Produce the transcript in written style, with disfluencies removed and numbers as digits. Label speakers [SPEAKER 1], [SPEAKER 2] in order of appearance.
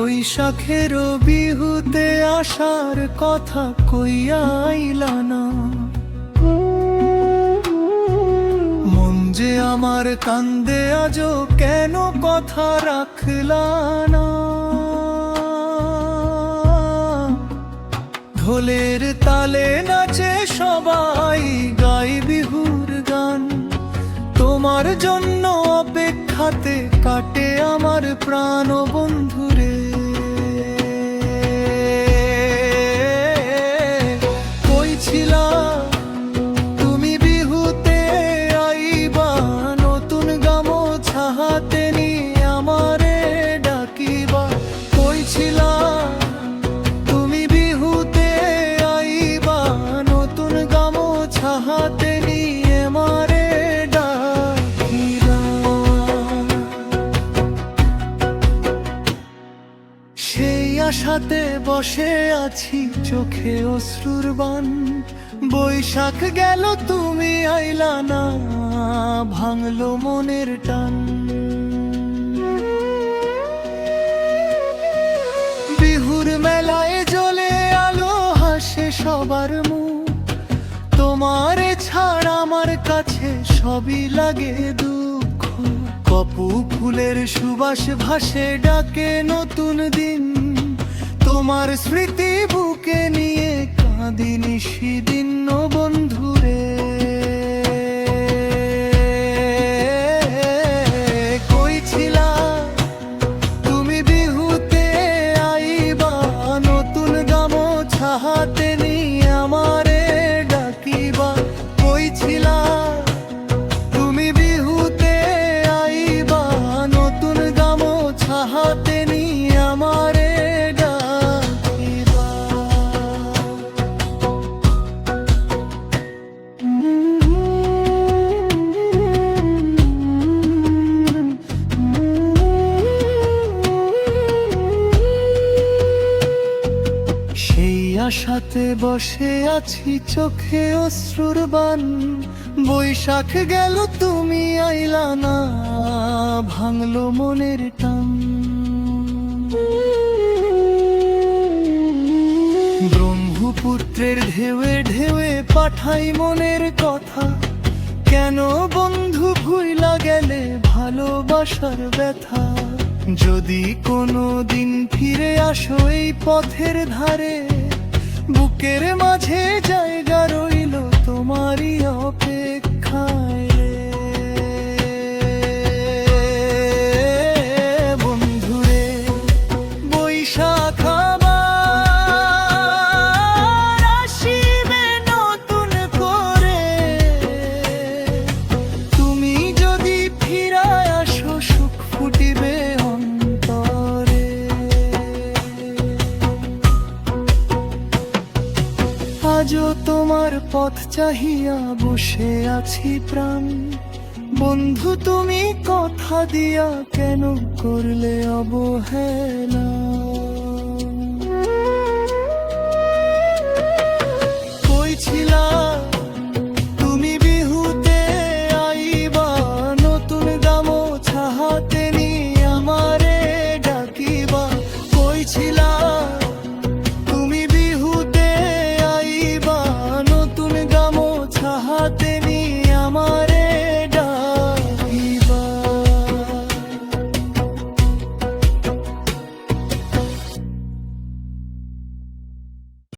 [SPEAKER 1] বৈশাখের বিহুতে আসার কথা কইয়া আইলা না, মন যে আমার কান্দে আজও কেন কথা রাখলা না। ঢোলের তালে নাচে সবাই, গাই বিহুর গান, তোমার জন্য অপেক্ষাতে কাটে আমার প্রাণ বন্ধুরে। কই ছিলা তুমি বিহুতে আইবা, নতুন গামছা হাতে নিয়ে আমারে ডাকিবা। কই ছিলা তুমি বিহুতে আইবা, নতুন গামছা হাতে নিয়ে আমারে ডাকিবা। সেই আশাতে বসে আছি, চোখে অশ্রুর বান। বৈশাখ গেল তুমি আইলা না, ভাঙলো মনের টান। বিহুর মেলায় জ্বলে আলো, হাসে সবার মুখ, তোমারে ছাড়া আমার কাছে সবই লাগে দুঃখ। কপু ফুলের সুবাস ভাসে ডাকে নতুন দিন, তোমার স্মৃতি বুকে নিয়ে কাঁদি নিশিদিন বন্ধুরে। কই ছিলা তুমি বিহুতে আইবা, নতুন গামছা হাতে নিয়ে আমারে ডাকিবা। কই ছিলা তুমি বিহুতে আইবা, নতুন গামছা হাতে নিয়ে আমারে ডাকিবা। সেই আশাতে বসে আছি, চোখে অশ্রুর বান। বৈশাখ গেল তুমি আইলা না, ভাঙলো মনের টান। ব্রহ্মপুত্রের ঢেউয়ে ঢেউয়ে পাঠাই মনের কথা, কেন বন্ধু ভুইলা গেলে ভালোবাসার ব্যথা। যদি কোনো দিন ফিরে আসো এই পথের ধারে, বুকের মাঝে জায়গা রইল তোমারই অপেক্ষায় রে। বন্ধুরে বৈশাখ আবার আসিবে নতুন করে, তুমি যদি ফিরায় আসো সুখ ফুটিবে অন্তরে। আজও তোমার পথ চাহিয়া বসে আছি প্রাণ, বন্ধু তুমি কথা দিয়া কেন করলে অবহেলা।